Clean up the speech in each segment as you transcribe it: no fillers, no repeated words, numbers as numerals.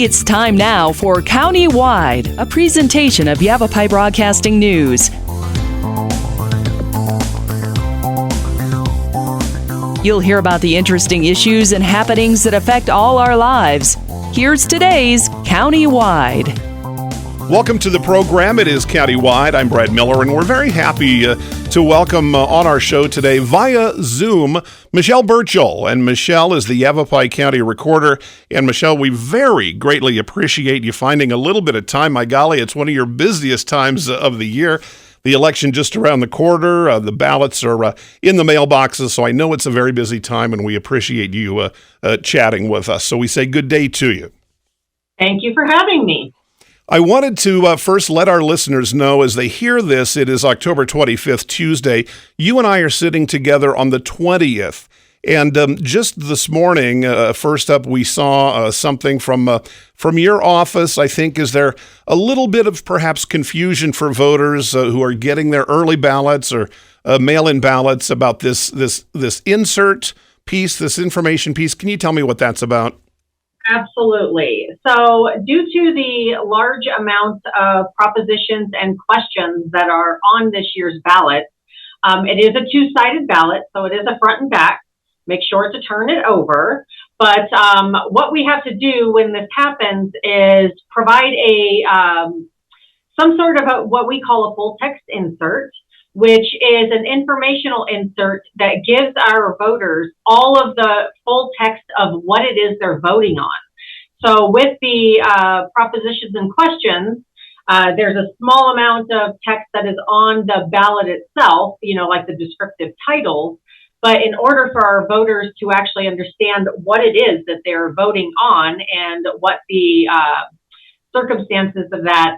It's time now for County-Wide, a presentation of Yavapai Broadcasting News. You'll hear about the interesting issues and happenings that affect all our lives. Here's today's County-Wide. Welcome to the program. It is County-Wide. I'm Brad Miller, and we're very happy to welcome on our show today via Zoom Michelle Burchill. And Michelle is the Yavapai County Recorder. And Michelle, we very greatly appreciate you finding a little bit of time. My golly, it's one of your busiest times of the year. The election just around the corner. The ballots are in the mailboxes, so I know it's a very busy time, and we appreciate you chatting with us. So we say good day to you. Thank you for having me. I wanted to first let our listeners know as they hear this, it is October 25th, Tuesday. You and I are sitting together on the 20th. And just this morning, first up, we saw something from your office. I think, is there a little bit of perhaps confusion for voters who are getting their early ballots or mail-in ballots about this insert piece, this information piece? Can you tell me what that's about? Absolutely. So due to the large amount of propositions and questions that are on this year's ballot, it is a two-sided ballot, so it is a front and back. Make sure to turn it over. But what we have to do when this happens is provide some sort of what we call a full text insert, which is an informational insert that gives our voters all of the full text of what it is they're voting on. So with the propositions and questions, there's a small amount of text that is on the ballot itself, like the descriptive titles. But in order for our voters to actually understand what it is that they're voting on and what the circumstances of that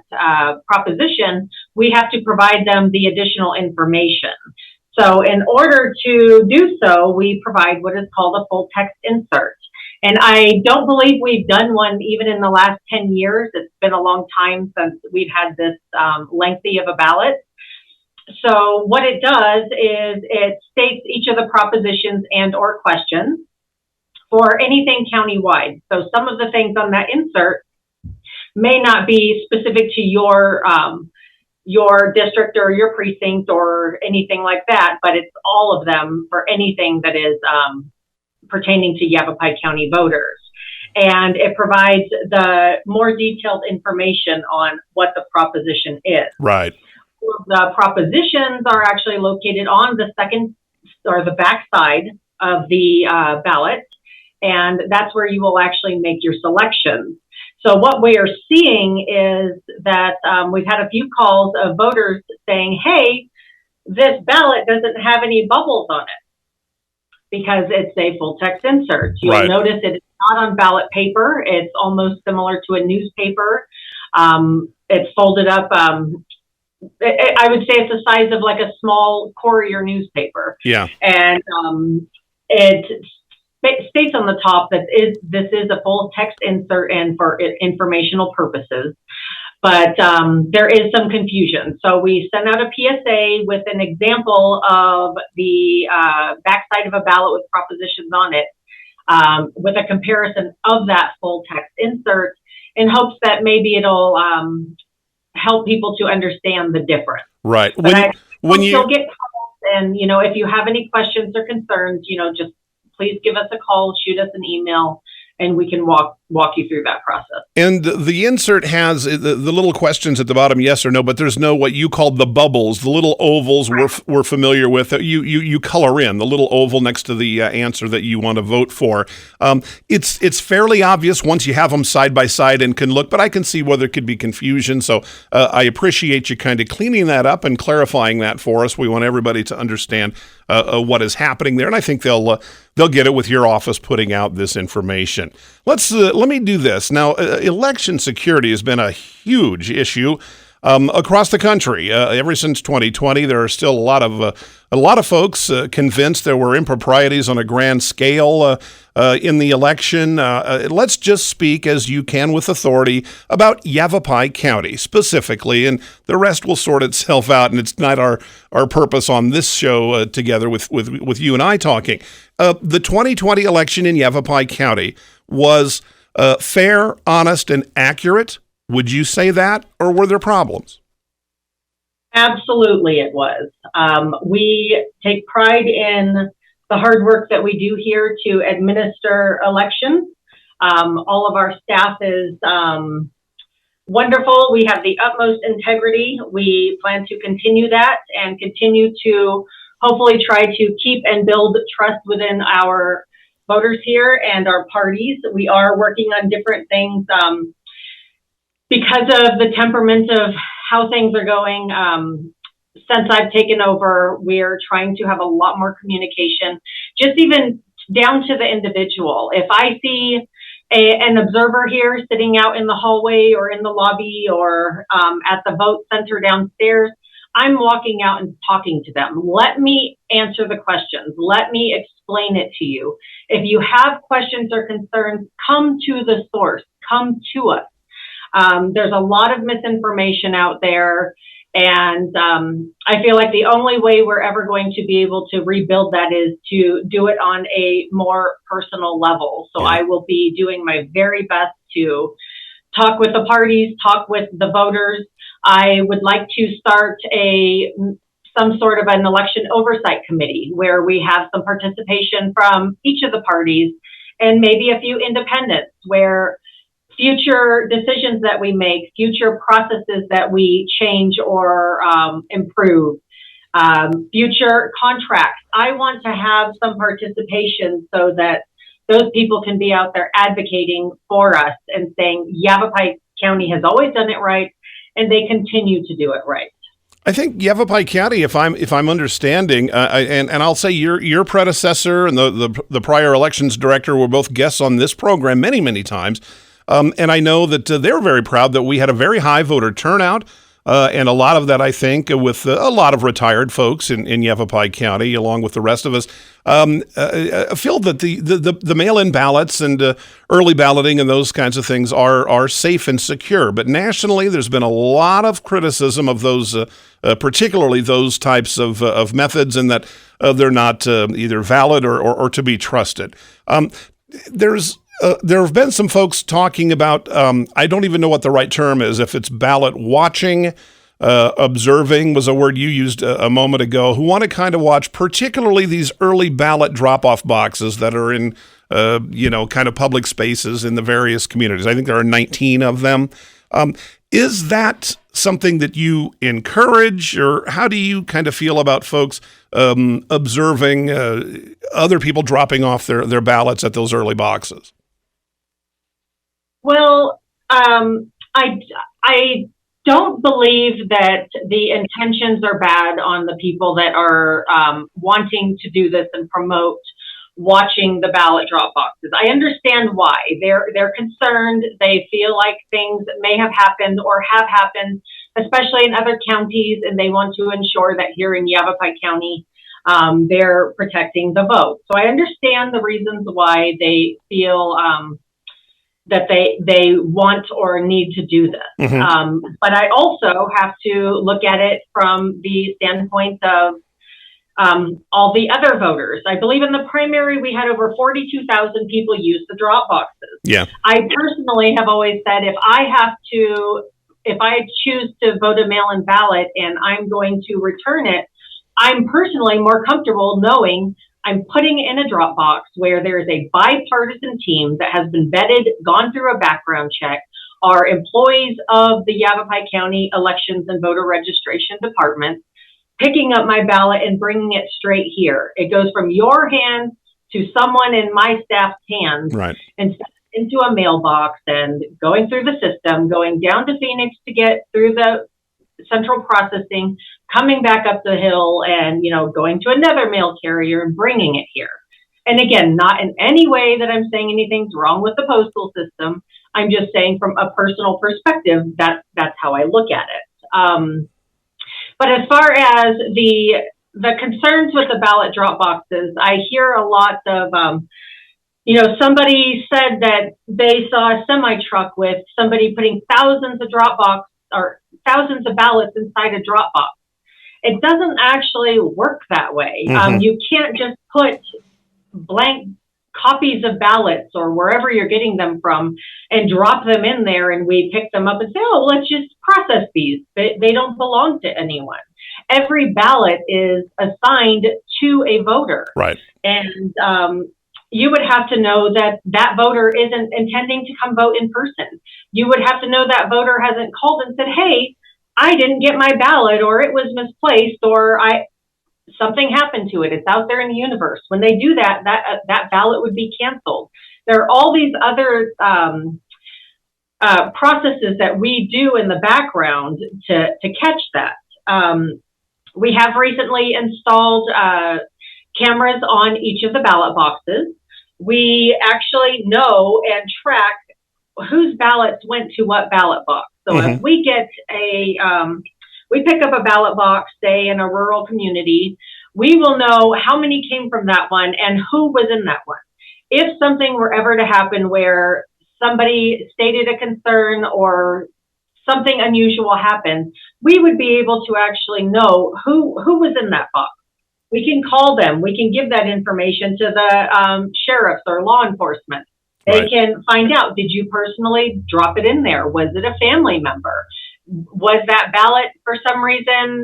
proposition, we have to provide them the additional information. So in order to do so, we provide what is called a full text insert. And I don't believe we've done one even in the last 10 years. It's been a long time since we've had this lengthy of a ballot. So what it does is it states each of the propositions and or questions for anything countywide. So some of the things on that insert may not be specific to your district or your precinct or anything like that, but it's all of them for anything that is pertaining to Yavapai County voters. And it provides the more detailed information on what the proposition is. Right. The propositions are actually located on the second or the back side of the ballot, and that's where you will actually make your selections. So what we are seeing is that we've had a few calls of voters saying, hey, this ballot doesn't have any bubbles on it because it's a full text insert. You'll Right. notice it's not on ballot paper. It's almost similar to a newspaper. It's folded up. I would say it's the size of like a small courier newspaper. Yeah. And it states on the top that this is a full text insert and for informational purposes. But there is some confusion. So we sent out a PSA with an example of the backside of a ballot with propositions on it, with a comparison of that full text insert in hopes that maybe it'll help people to understand the difference. Right. When you get calls, and if you have any questions or concerns, just please give us a call, shoot us an email, and we can walk you through that process. And the insert has the little questions at the bottom, yes or no, but there's no what you called the bubbles, the little ovals we're familiar with. You color in the little oval next to the answer that you want to vote for. It's fairly obvious once you have them side by side and can look, but I can see where there could be confusion. So I appreciate you kind of cleaning that up and clarifying that for us. We want everybody to understand what is happening there, and I think they'll get it with your office putting out this information. Let me do this. Now, election security has been a huge issue across the country. Ever since 2020, there are still a lot of folks convinced there were improprieties on a grand scale in the election. Let's just speak as you can with authority about Yavapai County specifically, and the rest will sort itself out, and it's not our purpose on this show together with you and I talking. The 2020 election in Yavapai County was fair, honest, and accurate? Would you say that, or were there problems? Absolutely, it was. We take pride in the hard work that we do here to administer elections. All of our staff is wonderful. We have the utmost integrity. We plan to continue that and continue to hopefully try to keep and build trust within our voters here and our parties. We are working on different things because of the temperament of how things are going. Since I've taken over, we're trying to have a lot more communication, just even down to the individual. If I see an observer here sitting out in the hallway or in the lobby or at the vote center downstairs, I'm walking out and talking to them. Let me answer the questions. Let me explain it to you. If you have questions or concerns, come to the source. Come to us. There's a lot of misinformation out there. And I feel like the only way we're ever going to be able to rebuild that is to do it on a more personal level. So I will be doing my very best to talk with the parties, talk with the voters. I would like to start some sort of an election oversight committee where we have some participation from each of the parties and maybe a few independents, where future decisions that we make, future processes that we change or improve, future contracts. I want to have some participation so that those people can be out there advocating for us and saying Yavapai County has always done it right, and they continue to do it right. I think Yavapai County, if I'm understanding, and I'll say your predecessor and the prior elections director were both guests on this program many times. And I know that they're very proud that we had a very high voter turnout, and a lot of that, I think, with a lot of retired folks in Yavapai County, along with the rest of us, feel that the mail-in ballots and early balloting and those kinds of things are safe and secure. But nationally, there's been a lot of criticism of those, particularly those types of methods, and that they're not either valid or to be trusted. There have been some folks talking about, I don't even know what the right term is, if it's ballot watching, observing was a word you used a moment ago, who want to kind of watch particularly these early ballot drop-off boxes that are in, kind of public spaces in the various communities. I think there are 19 of them. Is that something that you encourage, or how do you kind of feel about folks observing other people dropping off their ballots at those early boxes? Well, I don't believe that the intentions are bad on the people that are wanting to do this and promote watching the ballot drop boxes. I understand why. They're concerned. They feel like things may have happened or have happened, especially in other counties, and they want to ensure that here in Yavapai County, they're protecting the vote. So I understand the reasons why they feel that they want or need to do this. Mm-hmm. But I also have to look at it from the standpoint of all the other voters. I believe in the primary, we had over 42,000 people use the drop boxes. Yeah. I personally have always said, if I choose to vote a mail-in ballot and I'm going to return it, I'm personally more comfortable knowing I'm putting it in a drop box where there is a bipartisan team that has been vetted, gone through a background check, are employees of the Yavapai County Elections and Voter Registration Department, picking up my ballot and bringing it straight here. It goes from your hands to someone in my staff's hands, right, and into a mailbox and going through the system, going down to Phoenix to get through the central processing, coming back up the hill and, going to another mail carrier and bringing it here. And again, not in any way that I'm saying anything's wrong with the postal system. I'm just saying from a personal perspective, that's how I look at it. But as far as the concerns with the ballot drop boxes, I hear a lot of, somebody said that they saw a semi truck with somebody putting thousands of ballots inside a drop box. It doesn't actually work that way. Mm-hmm. You can't just put blank copies of ballots or wherever you're getting them from and drop them in there, and we pick them up and say, oh, let's just process these. They don't belong to anyone. Every ballot is assigned to a voter. Right. And you would have to know that that voter isn't intending to come vote in person. You would have to know that voter hasn't called and said, hey, I didn't get my ballot, or it was misplaced, or something happened to it. It's out there in the universe. When they do that, that ballot would be canceled. There are all these other processes that we do in the background to catch that. We have recently installed cameras on each of the ballot boxes. We actually know and track whose ballots went to what ballot box. So if we get we pick up a ballot box, say in a rural community, we will know how many came from that one and who was in that one. If something were ever to happen where somebody stated a concern or something unusual happened, we would be able to actually know who was in that box. We can call them. We can give that information to the sheriffs or law enforcement. They can find out, did you personally drop it in there? Was it a family member? Was that ballot for some reason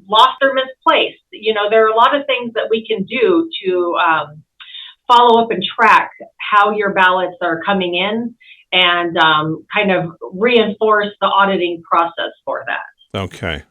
lost or misplaced? You know, there are a lot of things that we can do to follow up and track how your ballots are coming in and kind of reinforce the auditing process for that. Okay.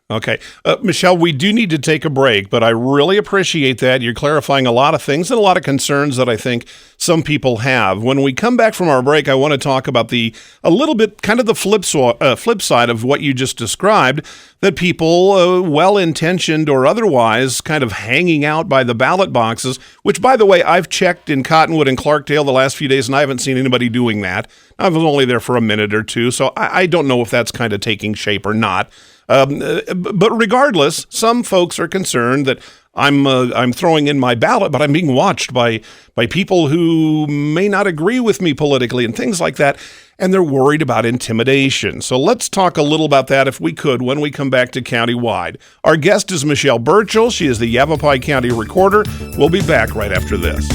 Michelle, we do need to take a break, but I really appreciate that. You're clarifying a lot of things and a lot of concerns that I think some people have. When we come back from our break, I want to talk about a little bit kind of the flip side of what you just described, that people, well-intentioned or otherwise, kind of hanging out by the ballot boxes, which, by the way, I've checked in Cottonwood and Clarkdale the last few days, and I haven't seen anybody doing that. I was only there for a minute or two, so I don't know if that's kind of taking shape or not. But regardless, some folks are concerned that I'm throwing in my ballot, but I'm being watched by people who may not agree with me politically and things like that, and they're worried about intimidation. So let's talk a little about that, if we could, when we come back to Countywide. Our guest is Michelle Burchill. She is the Yavapai County Recorder. We'll be back right after this.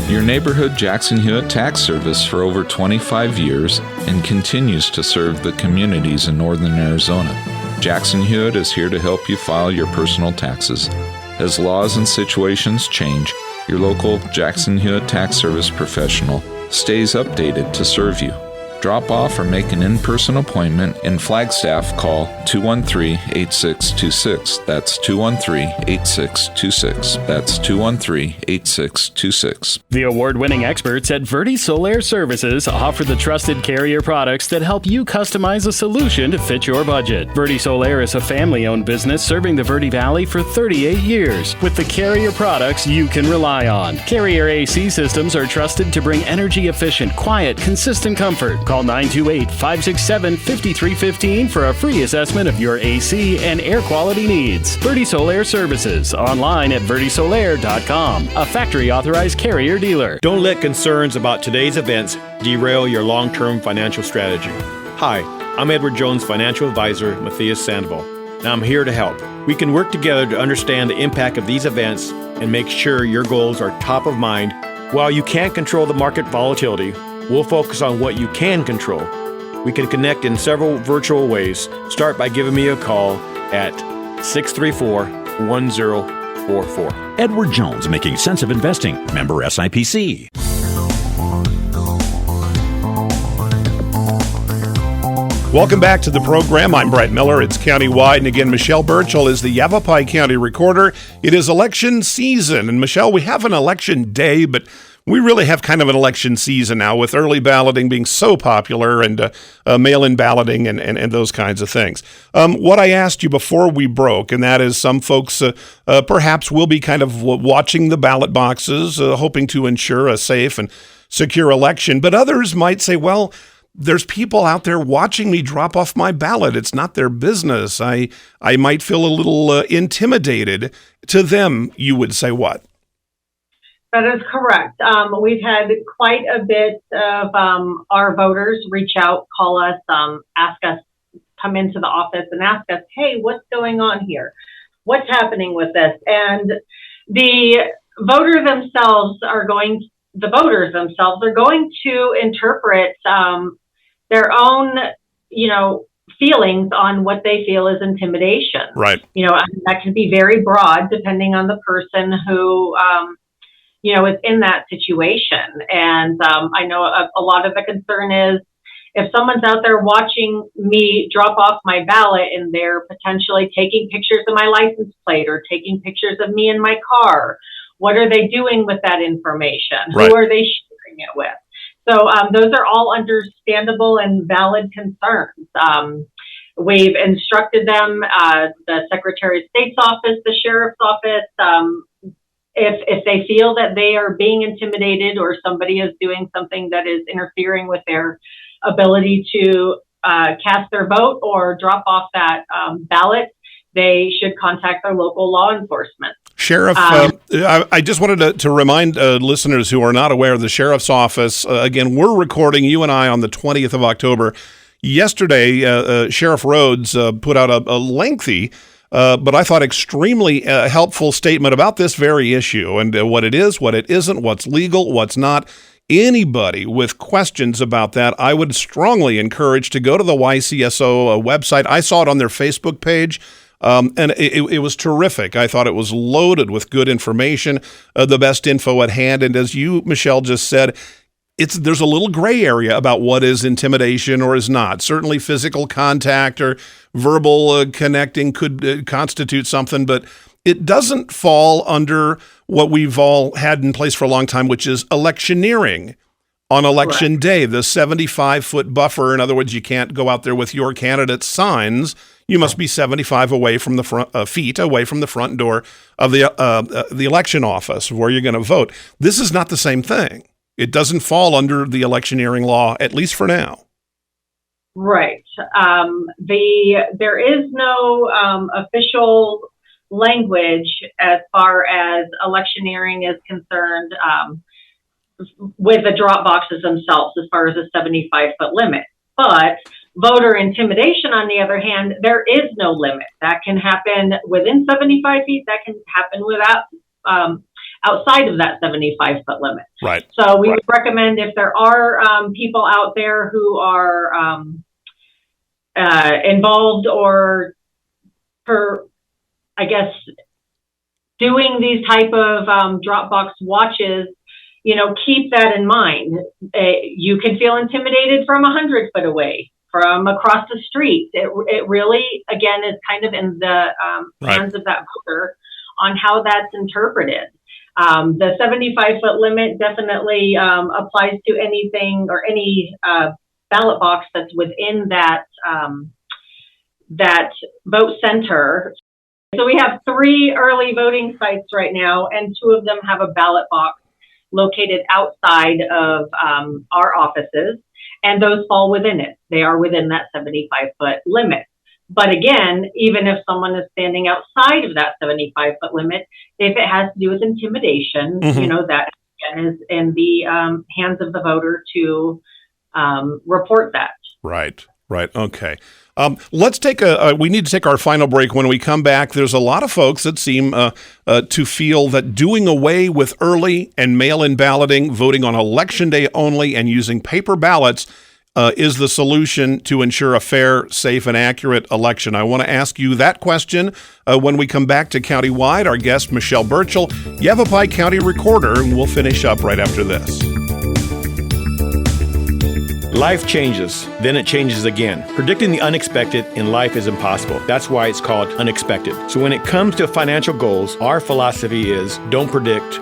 Your neighborhood Jackson Hewitt Tax Service for over 25 years and continues to serve the communities in northern Arizona. Jackson Hewitt is here to help you file your personal taxes. As laws and situations change, your local Jackson Hewitt Tax Service professional stays updated to serve you. Drop off or make an in-person appointment. In Flagstaff, call 213-8626. That's 213-8626. That's 213-8626. The award-winning experts at Verde Solar Services offer the trusted Carrier products that help you customize a solution to fit your budget. Verde Solar is a family-owned business serving the Verde Valley for 38 years with the Carrier products you can rely on. Carrier AC systems are trusted to bring energy-efficient, quiet, consistent comfort. Call 928-567-5315 for a free assessment of your AC and air quality needs. Verde Solar Services, online at verdesolar.com, a factory-authorized Carrier dealer. Don't let concerns about today's events derail your long-term financial strategy. Hi, I'm Edward Jones Financial Advisor, Matthias Sandoval, and I'm here to help. We can work together to understand the impact of these events and make sure your goals are top of mind. While you can't control the market volatility, we'll focus on what you can control. We can connect in several virtual ways. Start by giving me a call at 634-1044. Edward Jones, making sense of investing. Member SIPC. Welcome back to the program. I'm Brett Miller. It's Countywide. And again, Michelle Burchill is the Yavapai County Recorder. It is election season. And Michelle, we have an election day, but we really have kind of an election season now, with early balloting being so popular and mail-in balloting and those kinds of things. What I asked you before we broke, and that is some folks perhaps will be kind of watching the ballot boxes, hoping to ensure a safe and secure election. But others might say, well, there's people out there watching me drop off my ballot. It's not their business. I might feel a little intimidated. To them, you would say what? That is correct. We've had quite a bit of our voters reach out, call us, ask us, come into the office and ask us, hey, what's going on here? What's happening with this? And the voters themselves are going to interpret their own, feelings on what they feel is intimidation. Right. That can be very broad depending on the person who, is in that situation. And I know a lot of the concern is if someone's out there watching me drop off my ballot and they're potentially taking pictures of my license plate or taking pictures of me in my car, what are they doing with that information? Right. Who are they sharing it with? So those are all understandable and valid concerns. We've instructed them, the Secretary of State's office, the Sheriff's office, if they feel that they are being intimidated or somebody is doing something that is interfering with their ability to cast their vote or drop off that ballot, they should contact their local law enforcement. Sheriff, I just wanted to remind listeners who are not aware of the Sheriff's Office, again, we're recording, you and I, on the 20th of October. Yesterday, Sheriff Rhodes put out a lengthy, but I thought extremely helpful statement about this very issue and what it is, what it isn't, what's legal, what's not. Anybody with questions about that, I would strongly encourage to go to the YCSO website. I saw it on their Facebook page. And it was terrific. I thought it was loaded with good information, the best info at hand. And as you, Michelle, just said, there's a little gray area about what is intimidation or is not. Certainly physical contact or verbal connecting could constitute something, but it doesn't fall under what we've all had in place for a long time, which is electioneering. On election day, the 75-foot buffer, in other words, you can't go out there with your candidate's signs. You must be 75 away from the feet away from the front door of the election office where you're going to vote. This is not the same thing. It doesn't fall under the electioneering law, at least for now. Right. There is no official language as far as electioneering is concerned. With the drop boxes themselves as far as a 75-foot limit. But voter intimidation, on the other hand, there is no limit. That can happen within 75 feet. That can happen without outside of that 75-foot limit. Right. So we would recommend if there are people out there who are involved or, doing these type of drop box watches, keep that in mind. You can feel intimidated from 100 foot away, from across the street. It really, again, is kind of in the hands of that voter on how that's interpreted. The 75-foot limit definitely applies to anything or any ballot box that's within that vote center. So we have 3 early voting sites right now, and 2 of them have a ballot box located outside of our offices, and those fall within it. They are within that 75-foot limit. But again, even if someone is standing outside of that 75-foot limit, if it has to do with intimidation, that again is in the hands of the voter to report that. Right. Okay. Let's take we need to take our final break. When we come back, there's a lot of folks that seem to feel that doing away with early and mail-in balloting, voting on election day only, and using paper ballots is the solution to ensure a fair, safe, and accurate election. I want to ask you that question when we come back to Countywide. Our guest, Michelle Burchill, Yavapai County Recorder, and we'll finish up right after this. Life changes, then it changes again. Predicting the unexpected in life is impossible. That's why it's called unexpected. So when it comes to financial goals, our philosophy is don't predict,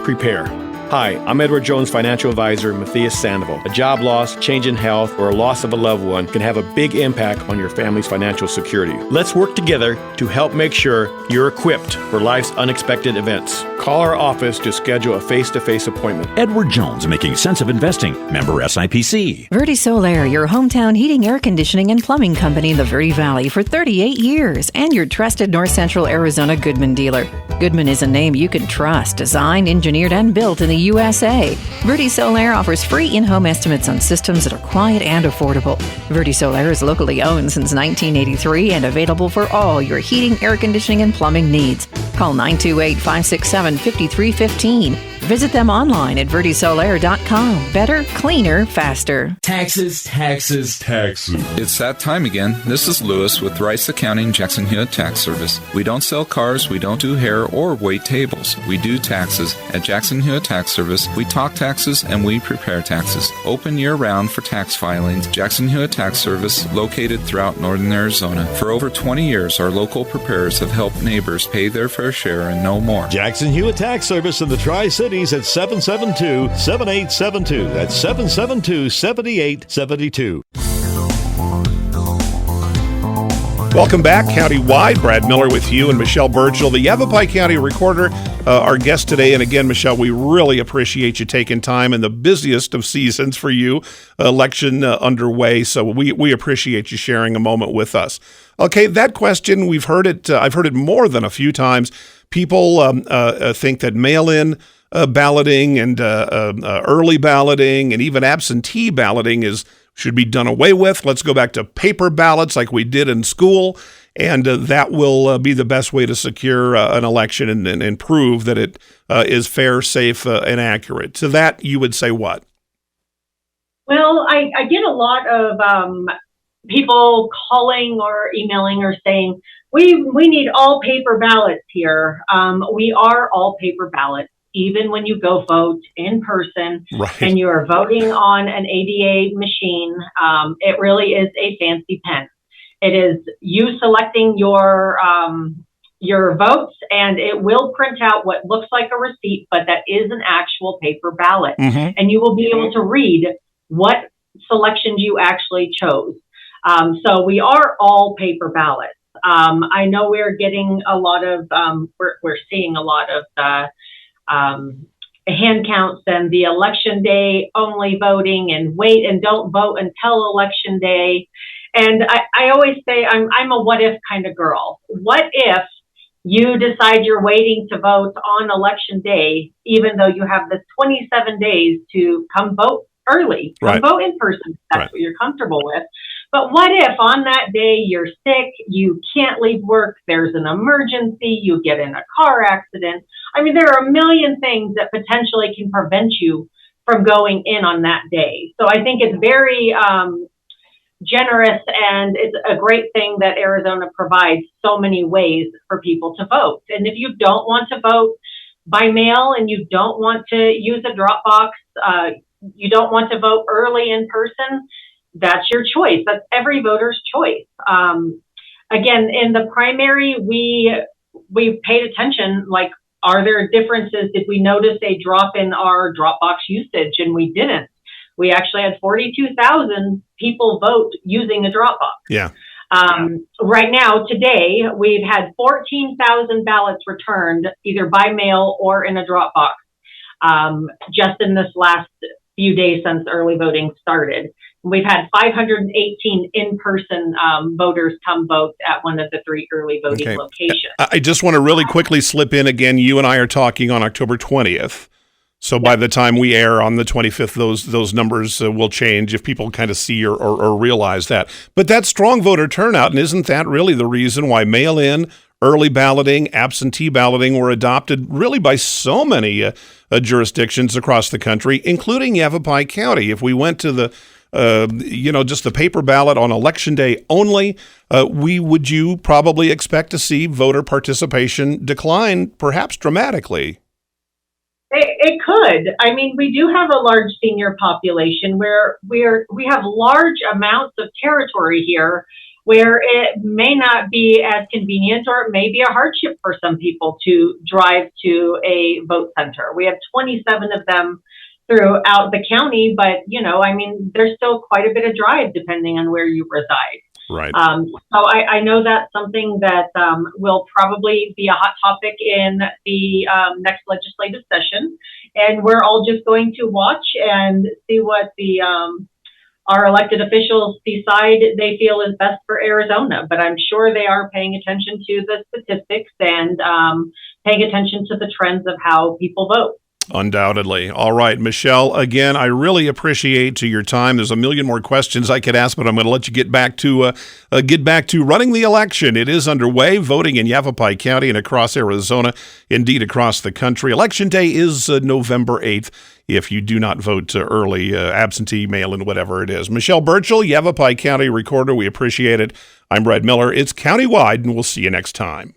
prepare. Hi, I'm Edward Jones financial advisor Matthias Sandoval. A job loss, change in health, or a loss of a loved one can have a big impact on your family's financial security. Let's work together to help make sure you're equipped for life's unexpected events. Call our office to schedule a face-to-face appointment. Edward Jones, making sense of investing. Member SIPC. Verde Solaire, your hometown heating, air conditioning, and plumbing company in the Verde Valley for 38 years, and your trusted North Central Arizona Goodman dealer. Goodman is a name you can trust, designed, engineered, and built in the USA. Verde Solar offers free in-home estimates on systems that are quiet and affordable. Verde Solar is locally owned since 1983 and available for all your heating, air conditioning, and plumbing needs. Call 928-567-5315. Visit them online at verdesolar.com. Better, cleaner, faster. Taxes, taxes, taxes. It's that time again. This is Lewis with Rice Accounting Jackson Hewitt Tax Service. We don't sell cars, we don't do hair or wait tables. We do taxes. At Jackson Hewitt Tax Service, we talk taxes and we prepare taxes. Open year-round for tax filings. Jackson Hewitt Tax Service, located throughout northern Arizona. For over 20 years, our local preparers have helped neighbors pay their fair share and no more. Jackson Hewitt Tax Service in the Tri-Cities at 772-7872. That's 772-7872. Welcome back, Countywide. Brad Miller with you and Michelle Burchill, the Yavapai County Recorder, our guest today. And again, Michelle, we really appreciate you taking time in the busiest of seasons for you, election underway. So we appreciate you sharing a moment with us. Okay, that question, we've heard it. I've heard it more than a few times. People think that mail-in balloting and early balloting and even absentee balloting should be done away with. Let's go back to paper ballots like we did in school, and that will be the best way to secure an election and prove that it is fair, safe, and accurate. To that, you would say what? Well, I get a lot of people calling or emailing or saying, we need all paper ballots here. We are all paper ballots. Even when you go vote in person, right, and you're voting on an ADA machine, it really is a fancy pen. It is you selecting your votes, and it will print out what looks like a receipt, but that is an actual paper ballot. Mm-hmm. And you will be able to read what selections you actually chose. So we are all paper ballots. I know we're getting a lot of, we're seeing a lot of hand counts and the election day only voting and wait and don't vote until election day. And I always say I'm a what if kind of girl. What if you decide you're waiting to vote on election day, even though you have the 27 days to come vote early, come vote in person, if that's what you're comfortable with. But what if on that day you're sick, you can't leave work, there's an emergency, you get in a car accident? I mean, there are a million things that potentially can prevent you from going in on that day. So I think it's very generous, and it's a great thing that Arizona provides so many ways for people to vote. And if you don't want to vote by mail and you don't want to use a drop box, you don't want to vote early in person, that's your choice. That's every voter's choice. Again, in the primary, we paid attention, like, are there differences? Did we notice a drop in our Dropbox usage? And we didn't. We actually had 42,000 people vote using a Dropbox. Yeah. Right now, today, we've had 14,000 ballots returned either by mail or in a Dropbox just in this last few days since early voting started. We've had 518 in-person voters come vote at one of the 3 early voting locations. I just want to really quickly slip in again. You and I are talking on October 20th. So by the time we air on the 25th, those numbers will change if people kind of see or realize that. But that's strong voter turnout, and isn't that really the reason why mail-in, early balloting, absentee balloting were adopted really by so many jurisdictions across the country, including Yavapai County? If we went to the just the paper ballot on election day only, would you probably expect to see voter participation decline, perhaps dramatically? It could. I mean, we do have a large senior population where we have large amounts of territory here where it may not be as convenient, or it may be a hardship for some people to drive to a vote center. We have 27 of them throughout the county, but, there's still quite a bit of drive depending on where you reside. Right. So I know that's something that will probably be a hot topic in the next legislative session. And we're all just going to watch and see what our elected officials decide they feel is best for Arizona. But I'm sure they are paying attention to the statistics and paying attention to the trends of how people vote. Undoubtedly. All right, Michelle, again, I really appreciate your time. There's a million more questions I could ask, but I'm going to let you get back to running the election. It is underway, voting in Yavapai County and across Arizona, indeed across the country. Election day is November 8th. If you do not vote early, absentee, mail-in, whatever it is. Michelle Burchill, Yavapai County Recorder, we appreciate it. I'm Brad Miller. It's countywide, and we'll see you next time.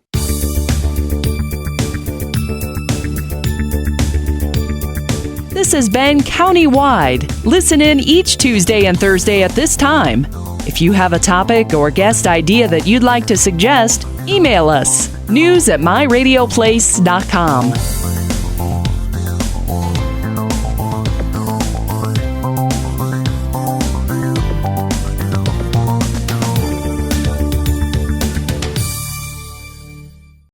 This has been Countywide. Listen in each Tuesday and Thursday at this time. If you have a topic or guest idea that you'd like to suggest, email us, news@myradioplace.com.